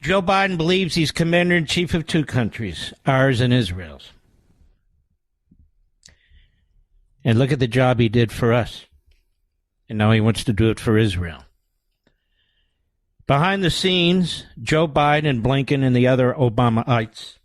Joe Biden believes he's commander-in-chief of two countries, ours and Israel's. And look at the job he did for us. And now he wants to do it for Israel. Behind the scenes, Joe Biden and Blinken and the other Obamaites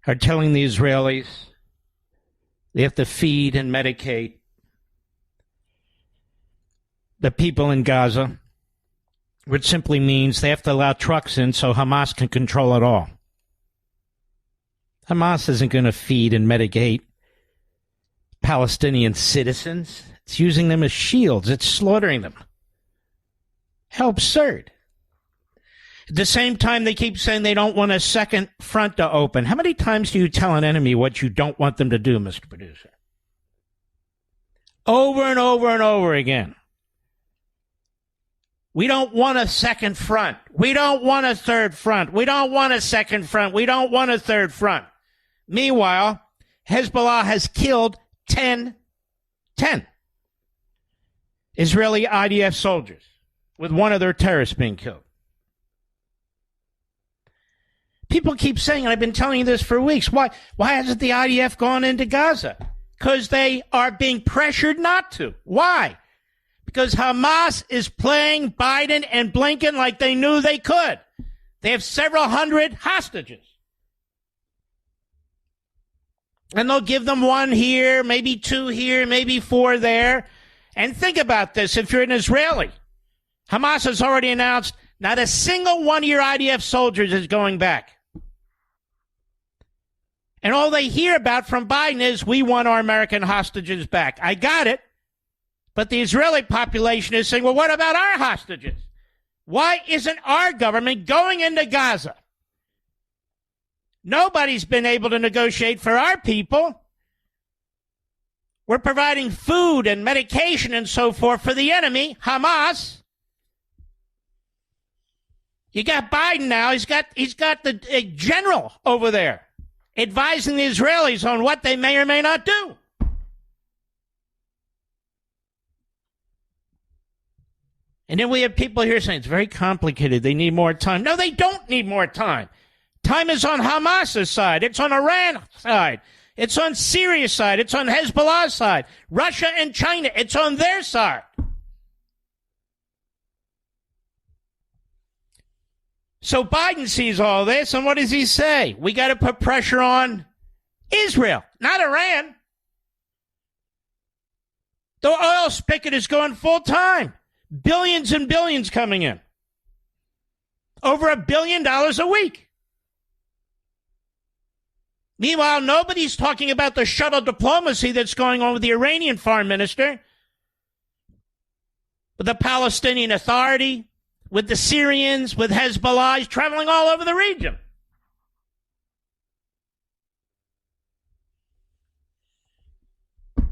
are telling the Israelis they have to feed and medicate the people in Gaza, which simply means they have to allow trucks in so Hamas can control it all. Hamas isn't going to feed and medicate Palestinian citizens. It's using them as shields. It's slaughtering them. How absurd. At the same time, they keep saying they don't want a second front to open. How many times do you tell an enemy what you don't want them to do, Mr. Producer? Over and over and over again. We don't want a second front. We don't want a third front. We don't want a second front. We don't want a third front. Meanwhile, Hezbollah has killed 10 Israeli IDF soldiers, with one of their terrorists being killed. People keep saying, and I've been telling you this for weeks, why hasn't the IDF gone into Gaza? Because they are being pressured not to. Why? Because Hamas is playing Biden and Blinken like they knew they could. They have several hundred hostages. And they'll give them one here, maybe two here, maybe four there. And think about this. If you're an Israeli, Hamas has already announced not a single one of your IDF soldiers is going back. And all they hear about from Biden is, we want our American hostages back. I got it. But the Israeli population is saying, well, what about our hostages? Why isn't our government going into Gaza? Nobody's been able to negotiate for our people. We're providing food and medication and so forth for the enemy, Hamas. You got Biden now. He's got the general over there advising the Israelis on what they may or may not do. And then we have people here saying it's very complicated. They need more time. No, they don't need more time. Time is on Hamas's side. It's on Iran's side. It's on Syria's side. It's on Hezbollah's side. Russia and China, it's on their side. So Biden sees all this, and what does he say? We got to put pressure on Israel, not Iran. The oil spigot is going full time. Billions and billions coming in. Over $1 billion a week. Meanwhile, nobody's talking about the shuttle diplomacy that's going on with the Iranian foreign minister, with the Palestinian Authority, with the Syrians, with Hezbollah. He's traveling all over the region.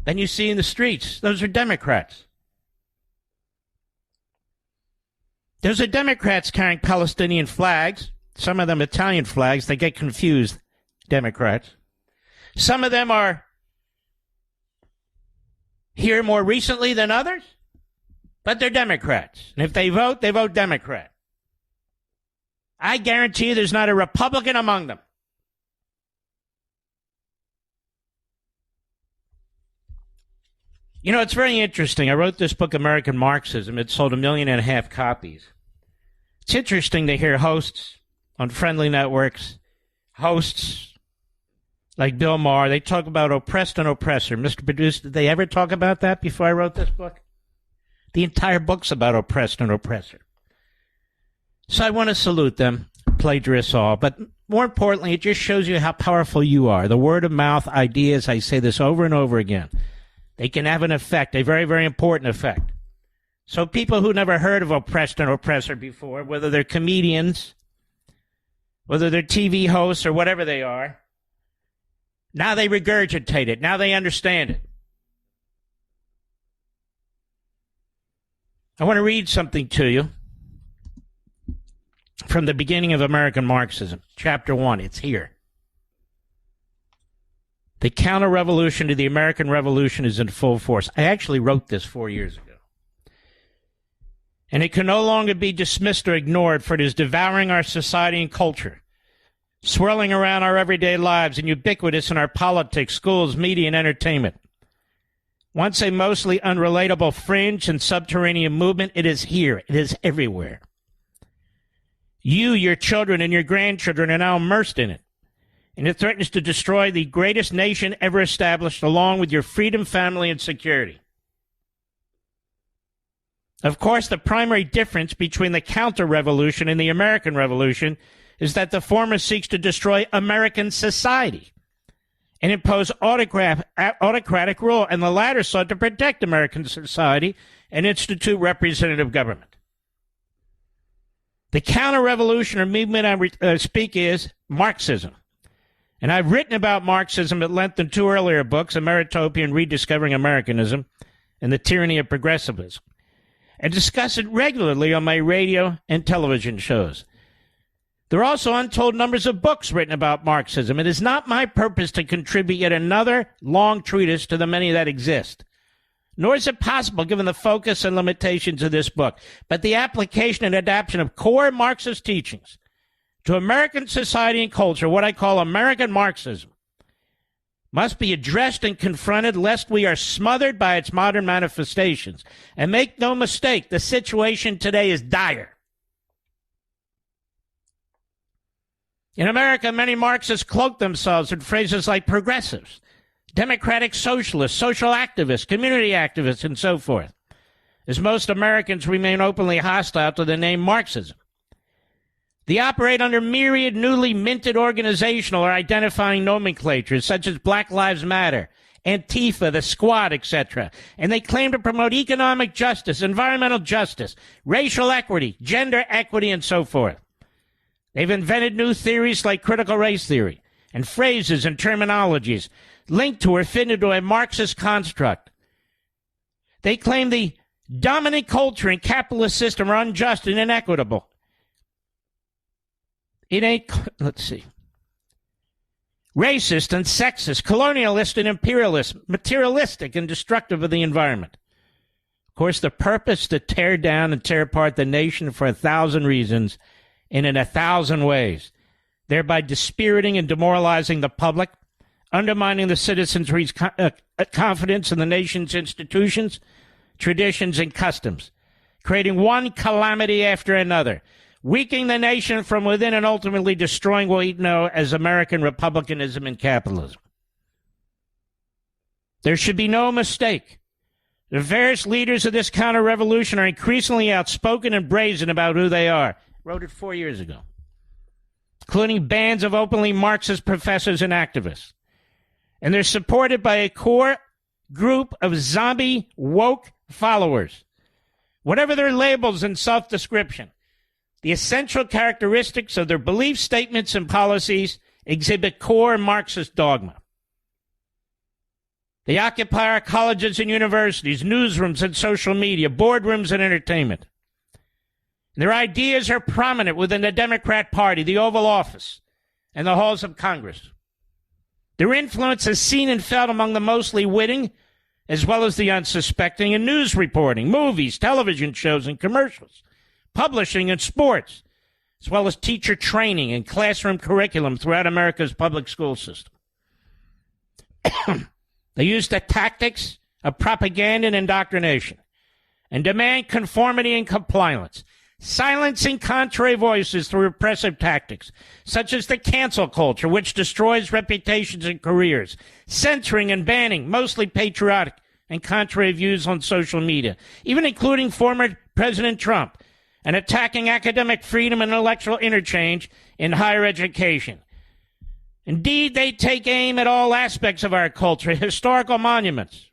Then you see in the streets, those are Democrats. Those are Democrats carrying Palestinian flags, some of them Italian flags. They get confused, Democrats. Some of them are here more recently than others, but they're Democrats. And if they vote Democrat. I guarantee you there's not a Republican among them. You know, it's very interesting. I wrote this book, American Marxism. It sold 1.5 million copies. It's interesting to hear hosts on friendly networks, hosts like Bill Maher, they talk about oppressed and oppressor. Mr. Producer, did they ever talk about that before I wrote this book? The entire book's about oppressed and oppressor. So I want to salute them, plagiarists all, but more importantly, it just shows you how powerful you are. The word of mouth ideas, I say this over and over again. They can have an effect, a very, very important effect. So people who never heard of oppressed and oppressor before, whether they're comedians, whether they're TV hosts or whatever they are, now they regurgitate it. Now they understand it. I want to read something to you from the beginning of American Marxism, Chapter 1. It's here. The counter-revolution to the American Revolution is in full force. I actually wrote this 4 years ago. And it can no longer be dismissed or ignored, for it is devouring our society and culture, swirling around our everyday lives and ubiquitous in our politics, schools, media, and entertainment. Once a mostly unrelatable fringe and subterranean movement, it is here. It is everywhere. You, your children, and your grandchildren are now immersed in it. And it threatens to destroy the greatest nation ever established, along with your freedom, family, and security. Of course, the primary difference between the counter-revolution and the American Revolution is that the former seeks to destroy American society and impose autocratic rule, and the latter sought to protect American society and institute representative government. The counter-revolution or movement I speak is Marxism. And I've written about Marxism at length in 2 earlier books, Ameritopia and Rediscovering Americanism, and The Tyranny of Progressivism, and discuss it regularly on my radio and television shows. There are also untold numbers of books written about Marxism. It is not my purpose to contribute yet another long treatise to the many that exist, nor is it possible given the focus and limitations of this book, but the application and adaptation of core Marxist teachings to American society and culture, what I call American Marxism, must be addressed and confronted lest we are smothered by its modern manifestations. And make no mistake, the situation today is dire. In America, many Marxists cloak themselves in phrases like progressives, democratic socialists, social activists, community activists, and so forth, as most Americans remain openly hostile to the name Marxism. They operate under myriad newly minted organizational or identifying nomenclatures such as Black Lives Matter, Antifa, the Squad, etc. And they claim to promote economic justice, environmental justice, racial equity, gender equity, and so forth. They've invented new theories like critical race theory and phrases and terminologies linked to or fit into a Marxist construct. They claim the dominant culture and capitalist system are unjust and inequitable. It ain't, racist and sexist, colonialist and imperialist, materialistic and destructive of the environment. Of course, the purpose to tear down and tear apart the nation for 1,000 reasons and in 1,000 ways, thereby dispiriting and demoralizing the public, undermining the citizenry's confidence in the nation's institutions, traditions, and customs, creating one calamity after another, weakening the nation from within and ultimately destroying what we know as American republicanism and capitalism. There should be no mistake. The various leaders of this counter-revolution are increasingly outspoken and brazen about who they are. I wrote it 4 years ago, including bands of openly Marxist professors and activists. And they're supported by a core group of zombie woke followers. Whatever their labels and self-description, the essential characteristics of their belief statements and policies exhibit core Marxist dogma. They occupy our colleges and universities, newsrooms and social media, boardrooms and entertainment. Their ideas are prominent within the Democrat Party, the Oval Office, and the halls of Congress. Their influence is seen and felt among the mostly witting, as well as the unsuspecting, in news reporting, movies, television shows, and commercials, publishing and sports, as well as teacher training and classroom curriculum throughout America's public school system. They use the tactics of propaganda and indoctrination and demand conformity and compliance, silencing contrary voices through repressive tactics, such as the cancel culture, which destroys reputations and careers, censoring and banning mostly patriotic and contrary views on social media, even including former President Trump, and attacking academic freedom and intellectual interchange in higher education. Indeed, they take aim at all aspects of our culture, historical monuments.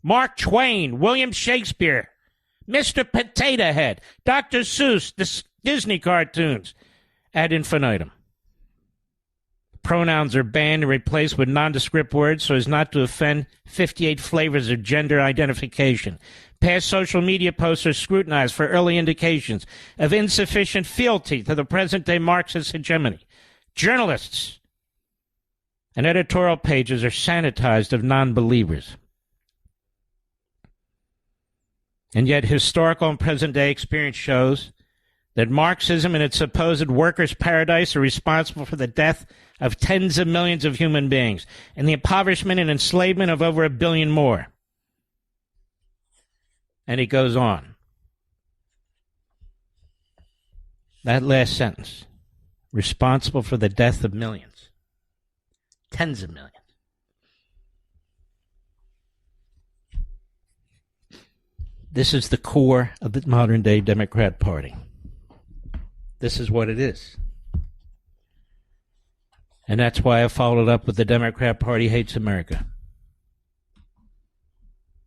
Mark Twain, William Shakespeare, Mr. Potato Head, Dr. Seuss, the Disney cartoons, ad infinitum. Pronouns are banned and replaced with nondescript words so as not to offend 58 flavors of gender identification. Past social media posts are scrutinized for early indications of insufficient fealty to the present-day Marxist hegemony. Journalists and editorial pages are sanitized of non-believers. And yet historical and present-day experience shows that Marxism and its supposed workers' paradise are responsible for the death of tens of millions of human beings and the impoverishment and enslavement of over 1 billion more. And it goes on. That last sentence, responsible for the death of millions, tens of millions. This is the core of the modern-day Democrat Party. This is what it is. And that's why I followed up with the Democrat Party hates America.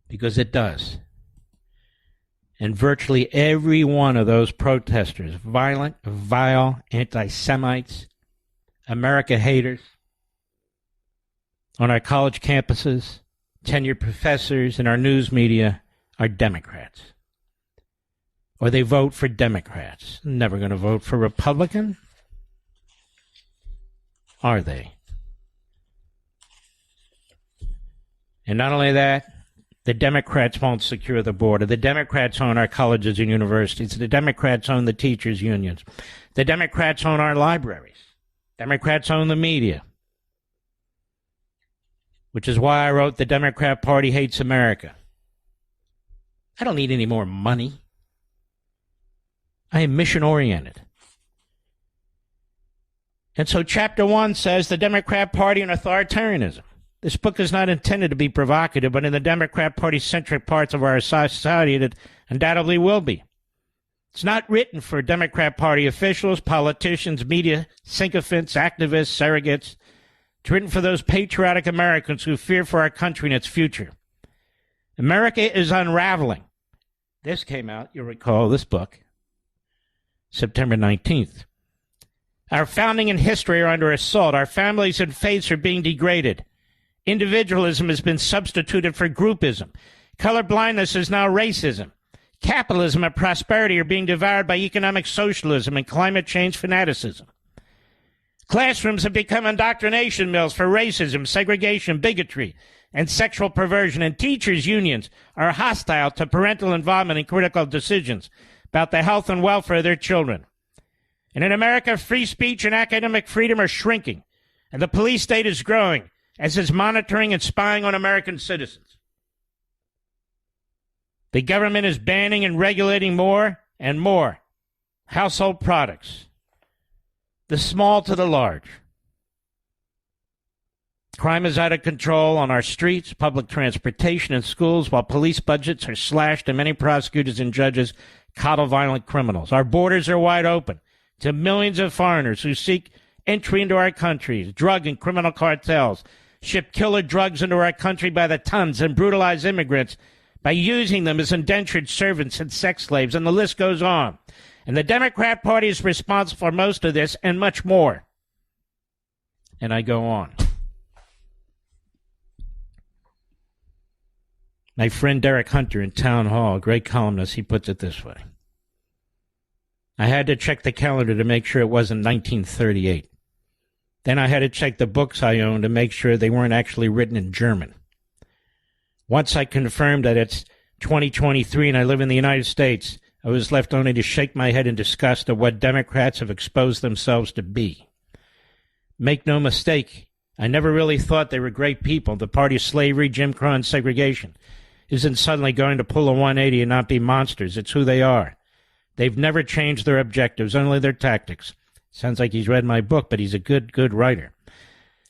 Because it does. And virtually every one of those protesters, violent, vile, anti-Semites, America haters, on our college campuses, tenured professors, and our news media, are Democrats. Or they vote for Democrats. Never going to vote for Republican? Are they? And not only that, the Democrats won't secure the border. The Democrats own our colleges and universities. The Democrats own the teachers' unions. The Democrats own our libraries. Democrats own the media. Which is why I wrote The Democrat Party Hates America. I don't need any more money. I am mission-oriented. And so Chapter 1 says the Democrat Party and authoritarianism. This book is not intended to be provocative, but in the Democrat Party-centric parts of our society, it undoubtedly will be. It's not written for Democrat Party officials, politicians, media sycophants, activists, surrogates. It's written for those patriotic Americans who fear for our country and its future. America is unraveling. This came out, you'll recall, this book, September 19th. Our founding and history are under assault. Our families and faiths are being degraded. Individualism has been substituted for groupism. Colorblindness is now racism. Capitalism and prosperity are being devoured by economic socialism and climate change fanaticism. Classrooms have become indoctrination mills for racism, segregation, bigotry, and sexual perversion, and teachers' unions are hostile to parental involvement in critical decisions about the health and welfare of their children. And in America, free speech and academic freedom are shrinking, and the police state is growing, as is monitoring and spying on American citizens. The government is banning and regulating more and more household products, the small to the large. Crime is out of control on our streets, public transportation, and schools, while police budgets are slashed and many prosecutors and judges coddle violent criminals. Our borders are wide open to millions of foreigners who seek entry into our country. Drug and criminal cartels ship killer drugs into our country by the tons and brutalize immigrants by using them as indentured servants and sex slaves, and the list goes on. And the Democrat Party is responsible for most of this and much more. And I go on. My friend Derek Hunter in Town Hall, a great columnist, he puts it this way. I had to check the calendar to make sure it wasn't 1938. Then I had to check the books I owned to make sure they weren't actually written in German. Once I confirmed that it's 2023 and I live in the United States, I was left only to shake my head in disgust at what Democrats have exposed themselves to be. Make no mistake, I never really thought they were great people. The party of slavery, Jim Crow, and segregation isn't suddenly going to pull a 180 and not be monsters. It's who they are. They've never changed their objectives, only their tactics. Sounds like he's read my book, but he's a good writer.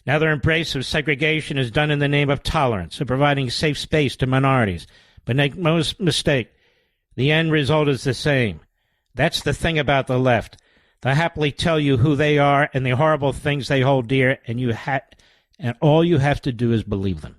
Now their embrace of segregation is done in the name of tolerance, of providing safe space to minorities. But make no mistake, the end result is the same. That's the thing about the left. They'll happily tell you who they are and the horrible things they hold dear, and all you have to do is believe them.